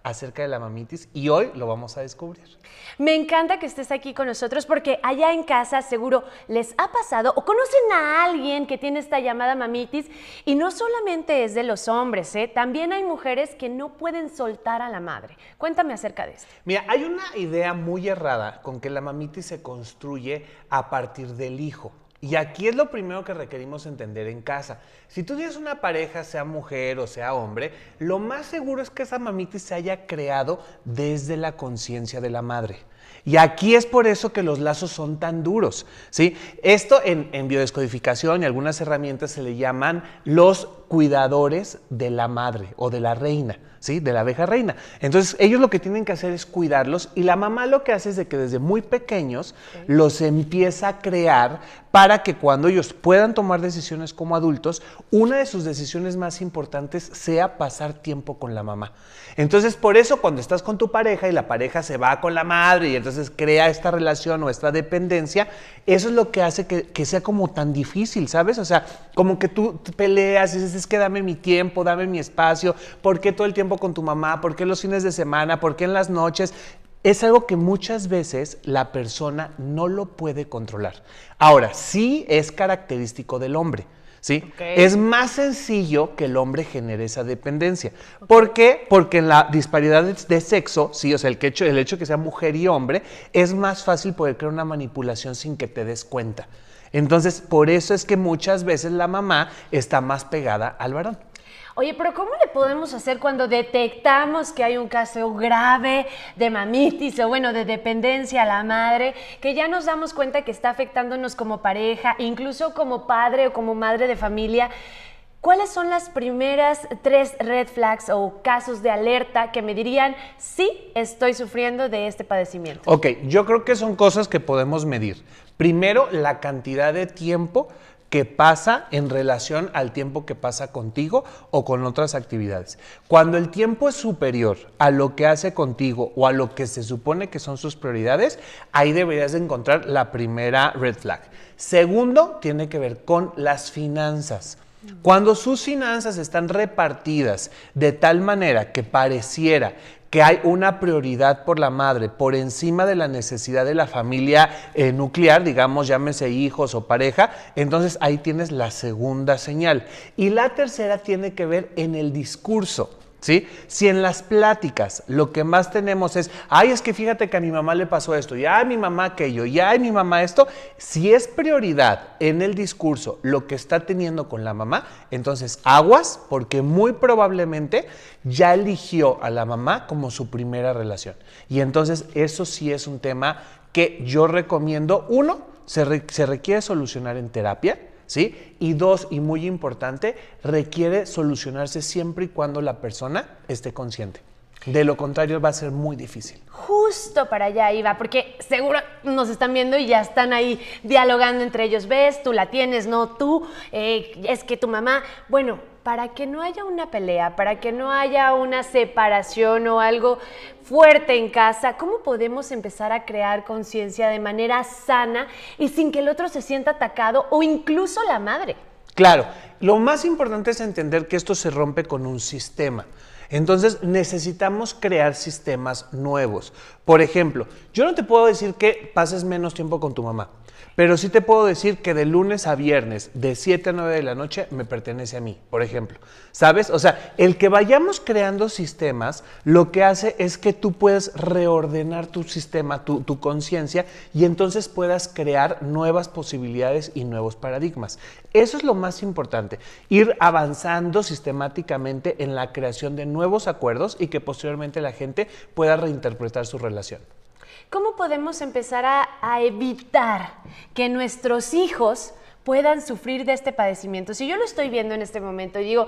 acerca de la mamitis y hoy lo vamos a descubrir. Me encanta que estés aquí con nosotros porque allá en casa seguro les ha pasado o conocen a alguien que tiene esta llamada mamitis y no solamente es de los hombres, también hay mujeres que no pueden soltar a la madre. Cuéntame acerca de esto. Mira, hay una idea muy errada con que la mamitis se construye a partir del hijo. Y aquí es lo primero que requerimos entender en casa. Si tú tienes una pareja, sea mujer o sea hombre, lo más seguro es que esa mamitis se haya creado desde la conciencia de la madre. Y aquí es por eso que los lazos son tan duros, ¿sí? Esto en biodescodificación y algunas herramientas se le llaman los cuidadores de la madre o de la reina, ¿sí? De la abeja reina. Entonces, ellos lo que tienen que hacer es cuidarlos y la mamá lo que hace es de que desde muy pequeños los empieza a crear para que cuando ellos puedan tomar decisiones como adultos, una de sus decisiones más importantes sea pasar tiempo con la mamá. Entonces, por eso cuando estás con tu pareja y la pareja se va con la madre y entonces crea esta relación o esta dependencia, eso es lo que hace que sea como tan difícil, ¿sabes? O sea, como que tú peleas y dices, es que dame mi tiempo, dame mi espacio, ¿por qué todo el tiempo con tu mamá? ¿Por qué los fines de semana? ¿Por qué en las noches? Es algo que muchas veces la persona no lo puede controlar. Ahora, sí es característico del hombre, ¿sí? Okay. Es más sencillo que el hombre genere esa dependencia. Okay. ¿Por qué? Porque en la disparidad de sexo, sí, o sea, el hecho que sea mujer y hombre, es más fácil poder crear una manipulación sin que te des cuenta. Entonces, por eso es que muchas veces la mamá está más pegada al varón. Oye, pero ¿cómo le podemos hacer cuando detectamos que hay un caso grave de mamitis o bueno, de dependencia a la madre, que ya nos damos cuenta que está afectándonos como pareja, incluso como padre o como madre de familia? ¿Cuáles son las primeras 3 red flags o casos de alerta que me dirían sí estoy sufriendo de este padecimiento? Ok, yo creo que son cosas que podemos medir. Primero, la cantidad de tiempo que pasa en relación al tiempo que pasa contigo o con otras actividades. Cuando el tiempo es superior a lo que hace contigo o a lo que se supone que son sus prioridades, ahí deberías de encontrar la primera red flag. Segundo, tiene que ver con las finanzas. Cuando sus finanzas están repartidas de tal manera que pareciera que hay una prioridad por la madre por encima de la necesidad de la familia nuclear, digamos, llámese hijos o pareja, entonces ahí tienes la segunda señal. Y la tercera tiene que ver en el discurso. ¿Sí? Si en las pláticas lo que más tenemos es, ay, es que fíjate que a mi mamá le pasó esto, y ay, mi mamá aquello, y ay, mi mamá esto, si es prioridad en el discurso lo que está teniendo con la mamá, entonces aguas, porque muy probablemente ya eligió a la mamá como su primera relación. Y entonces eso sí es un tema que yo recomiendo. Uno, se requiere solucionar en terapia, ¿sí? Y 2, y muy importante, requiere solucionarse siempre y cuando la persona esté consciente. De lo contrario va a ser muy difícil. Justo para allá iba, porque seguro nos están viendo y ya están ahí dialogando entre ellos. ¿Ves? Tú la tienes, no tú, es que tu mamá... Bueno, para que no haya una pelea, para que no haya una separación o algo fuerte en casa, ¿cómo podemos empezar a crear conciencia de manera sana y sin que el otro se sienta atacado o incluso la madre? Claro, lo más importante es entender que esto se rompe con un sistema. Entonces necesitamos crear sistemas nuevos. Por ejemplo, yo no te puedo decir que pases menos tiempo con tu mamá, pero sí te puedo decir que de lunes a viernes, de 7 a 9 de la noche, me pertenece a mí, por ejemplo. ¿Sabes? O sea, el que vayamos creando sistemas, lo que hace es que tú puedes reordenar tu sistema, tu conciencia, y entonces puedas crear nuevas posibilidades y nuevos paradigmas. Eso es lo más importante, ir avanzando sistemáticamente en la creación de nuevos acuerdos y que posteriormente la gente pueda reinterpretar su relación. ¿Cómo podemos empezar a evitar que nuestros hijos puedan sufrir de este padecimiento? Si yo lo estoy viendo en este momento y digo,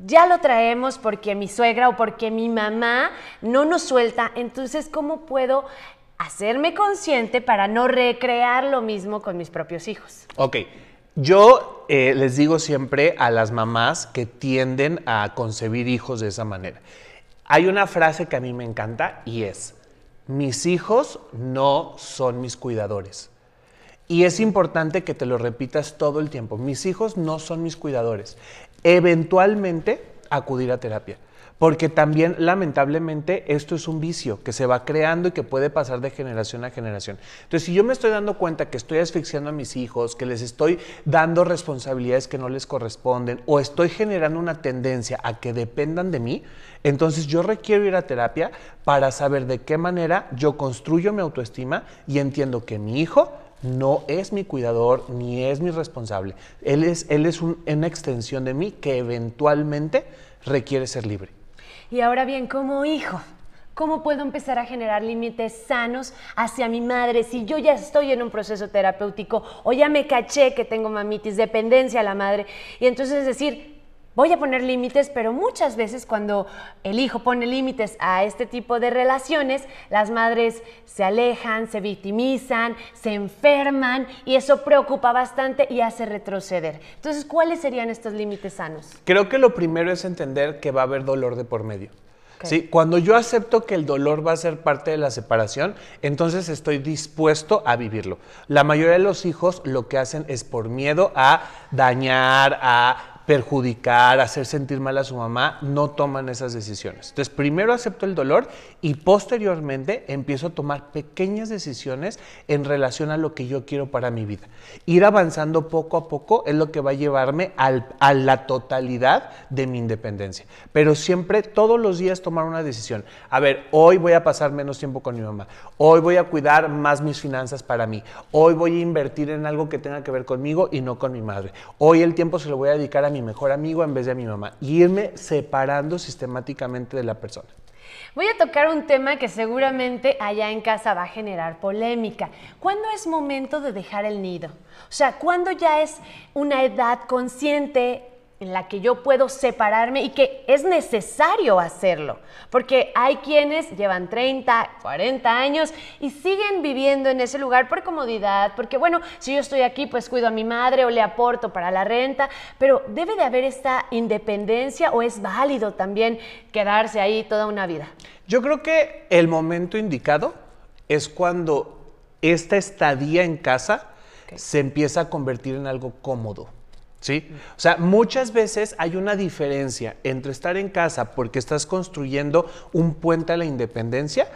ya lo traemos porque mi suegra o porque mi mamá no nos suelta, entonces, ¿cómo puedo hacerme consciente para no recrear lo mismo con mis propios hijos? Ok. Yo les digo siempre a las mamás que tienden a concebir hijos de esa manera. Hay una frase que a mí me encanta y es: mis hijos no son mis cuidadores. Y es importante que te lo repitas todo el tiempo. Mis hijos no son mis cuidadores. Eventualmente acudir a terapia. porque también lamentablemente esto es un vicio que se va creando y que puede pasar de generación a generación. Entonces, si yo me estoy dando cuenta que estoy asfixiando a mis hijos, que les estoy dando responsabilidades que no les corresponden o estoy generando una tendencia a que dependan de mí, entonces yo requiero ir a terapia para saber de qué manera yo construyo mi autoestima y entiendo que mi hijo no es mi cuidador ni es mi responsable. Él es una extensión de mí que eventualmente requiere ser libre. Y ahora bien, como hijo, ¿cómo puedo empezar a generar límites sanos hacia mi madre si yo ya estoy en un proceso terapéutico o ya me caché que tengo mamitis, dependencia a la madre? Y entonces decir, voy a poner límites, pero muchas veces cuando el hijo pone límites a este tipo de relaciones, las madres se alejan, se victimizan, se enferman y eso preocupa bastante y hace retroceder. Entonces, ¿cuáles serían estos límites sanos? Creo que lo primero es entender que va a haber dolor de por medio. ¿Sí? Cuando yo acepto que el dolor va a ser parte de la separación, entonces estoy dispuesto a vivirlo. La mayoría de los hijos lo que hacen es por miedo a dañar, a perjudicar, hacer sentir mal a su mamá, no toman esas decisiones. Entonces, primero acepto el dolor y posteriormente empiezo a tomar pequeñas decisiones en relación a lo que yo quiero para mi vida. Ir avanzando poco a poco es lo que va a llevarme a la totalidad de mi independencia. Pero siempre, todos los días, tomar una decisión. A ver, hoy voy a pasar menos tiempo con mi mamá. Hoy voy a cuidar más mis finanzas para mí. Hoy voy a invertir en algo que tenga que ver conmigo y no con mi madre. Hoy el tiempo se lo voy a dedicar a mi mejor amigo en vez de a mi mamá. Y irme separando sistemáticamente de la persona. Voy a tocar un tema que seguramente allá en casa va a generar polémica. ¿Cuándo es momento de dejar el nido? O sea, ¿cuándo ya es una edad consciente en la que yo puedo separarme y que es necesario hacerlo? Porque hay quienes llevan 30, 40 años y siguen viviendo en ese lugar por comodidad, porque bueno, si yo estoy aquí, pues cuido a mi madre o le aporto para la renta, pero ¿debe de haber esta independencia o es válido también quedarse ahí toda una vida? Yo creo que el momento indicado es cuando esta estadía en casa se empieza a convertir en algo cómodo. ¿Sí? O sea, muchas veces hay una diferencia entre estar en casa porque estás construyendo un puente a la independencia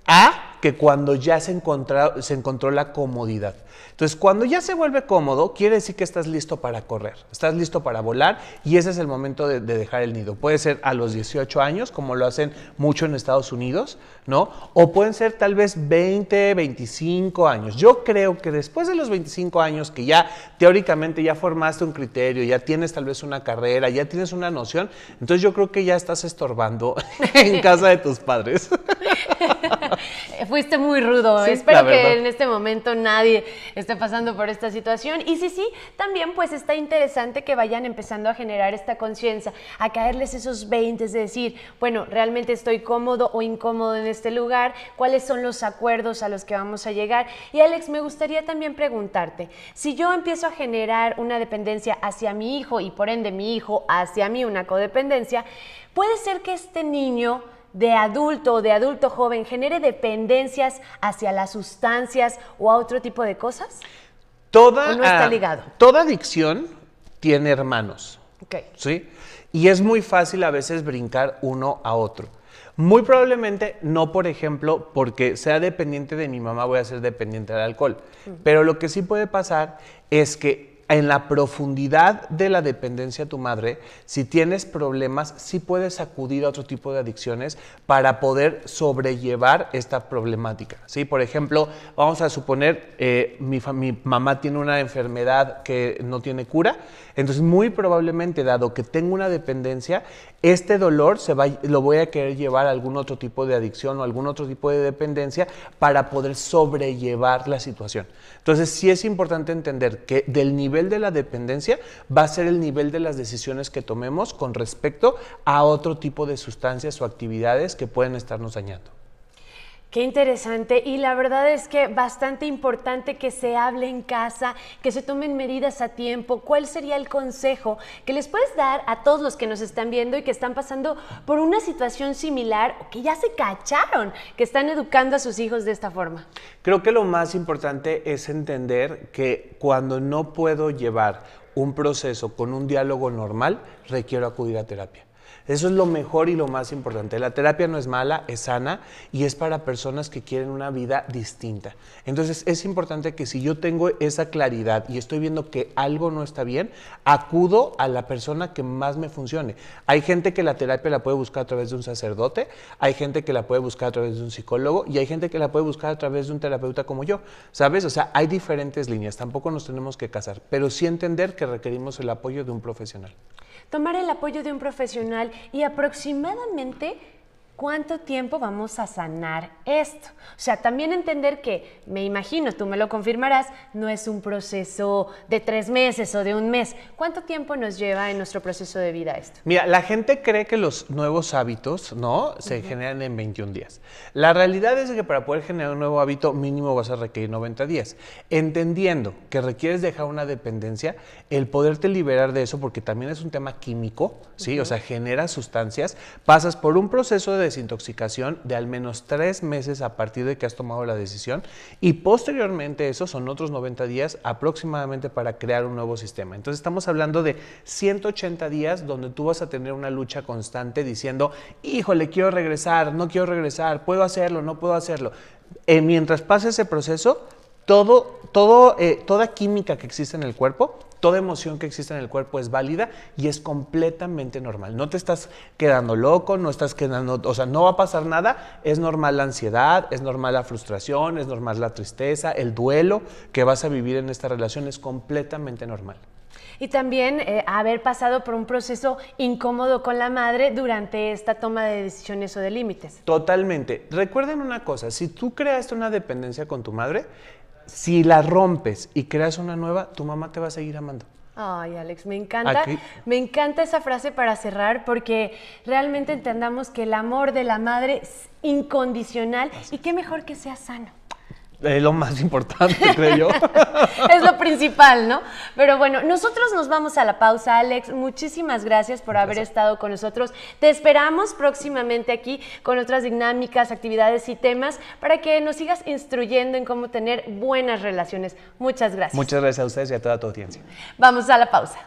a que cuando ya se encontró la comodidad. Entonces, cuando ya se vuelve cómodo, quiere decir que estás listo para correr, estás listo para volar y ese es el momento de dejar el nido. Puede ser a los 18 años, como lo hacen mucho en Estados Unidos, ¿no? O pueden ser tal vez 20, 25 años. Yo creo que después de los 25 años, que ya teóricamente ya formaste un criterio, ya tienes tal vez una carrera, ya tienes una noción, entonces yo creo que ya estás estorbando en casa de tus padres. Fuiste muy rudo. Sí, espero que en este momento nadie esté pasando por esta situación. Y sí, también pues está interesante que vayan empezando a generar esta conciencia, a caerles esos 20 de decir, bueno, realmente estoy cómodo o incómodo en este lugar, cuáles son los acuerdos a los que vamos a llegar. Y Alex, me gustaría también preguntarte, si yo empiezo a generar una dependencia hacia mi hijo y por ende mi hijo hacia mí una codependencia, ¿puede ser que este niño de adulto o de adulto joven genere dependencias hacia las sustancias o a otro tipo de cosas? ¿O no está ligado? Toda adicción tiene hermanos. Okay. ¿Sí? Y es muy fácil a veces brincar uno a otro. Muy probablemente no, por ejemplo, porque sea dependiente de mi mamá voy a ser dependiente del alcohol. Pero lo que sí puede pasar es que en la profundidad de la dependencia a tu madre, si tienes problemas, sí puedes acudir a otro tipo de adicciones para poder sobrellevar esta problemática, ¿sí? Por ejemplo, vamos a suponer, mi mamá tiene una enfermedad que no tiene cura, entonces muy probablemente, dado que tengo una dependencia, este dolor lo voy a querer llevar a algún otro tipo de adicción o algún otro tipo de dependencia para poder sobrellevar la situación. Entonces sí es importante entender que del nivel de la dependencia va a ser el nivel de las decisiones que tomemos con respecto a otro tipo de sustancias o actividades que pueden estarnos dañando. Qué interesante, y la verdad es que bastante importante que se hable en casa, que se tomen medidas a tiempo. ¿Cuál sería el consejo que les puedes dar a todos los que nos están viendo y que están pasando por una situación similar o que ya se cacharon, que están educando a sus hijos de esta forma? Creo que lo más importante es entender que cuando no puedo llevar un proceso con un diálogo normal, requiero acudir a terapia. Eso es lo mejor y lo más importante. La terapia no es mala, es sana y es para personas que quieren una vida distinta. Entonces es importante que si yo tengo esa claridad y estoy viendo que algo no está bien, acudo a la persona que más me funcione. Hay gente que la terapia la puede buscar a través de un sacerdote, hay gente que la puede buscar a través de un psicólogo y hay gente que la puede buscar a través de un terapeuta como yo, ¿sabes? O sea, hay diferentes líneas, tampoco nos tenemos que casar, pero sí entender que requerimos el apoyo de un profesional. Tomar el apoyo de un profesional y aproximadamente ¿cuánto tiempo vamos a sanar esto? O sea, también entender que, me imagino, tú me lo confirmarás, no es un proceso de 3 meses o de 1 mes. ¿Cuánto tiempo nos lleva en nuestro proceso de vida esto? Mira, la gente cree que los nuevos hábitos, ¿no?, se generan en 21 días. La realidad es que para poder generar un nuevo hábito mínimo vas a requerir 90 días. Entendiendo que requieres dejar una dependencia, el poderte liberar de eso, porque también es un tema químico, ¿sí? O sea, genera sustancias, pasas por un proceso de desintoxicación de al menos 3 meses a partir de que has tomado la decisión y posteriormente eso son otros 90 días aproximadamente para crear un nuevo sistema. Entonces estamos hablando de 180 días donde tú vas a tener una lucha constante diciendo, híjole, quiero regresar, no quiero regresar, puedo hacerlo, no puedo hacerlo. Mientras pase ese proceso, toda química que existe en el cuerpo, toda emoción que existe en el cuerpo es válida y es completamente normal. No te estás quedando loco, no estás quedando, o sea, no va a pasar nada. Es normal la ansiedad, es normal la frustración, es normal la tristeza, el duelo que vas a vivir en esta relación es completamente normal. Y también haber pasado por un proceso incómodo con la madre durante esta toma de decisiones o de límites. Totalmente. Recuerden una cosa, si tú creaste una dependencia con tu madre, si la rompes y creas una nueva, tu mamá te va a seguir amando. Ay, Alex, me encanta esa frase para cerrar porque realmente entendamos que el amor de la madre es incondicional y qué mejor que sea sano. Es lo más importante, creo yo. Es lo principal, ¿no? Pero bueno, nosotros nos vamos a la pausa, Alex. Muchísimas gracias por haber estado con nosotros. Te esperamos próximamente aquí con otras dinámicas, actividades y temas para que nos sigas instruyendo en cómo tener buenas relaciones. Muchas gracias. Muchas gracias a ustedes y a toda tu audiencia. Vamos a la pausa.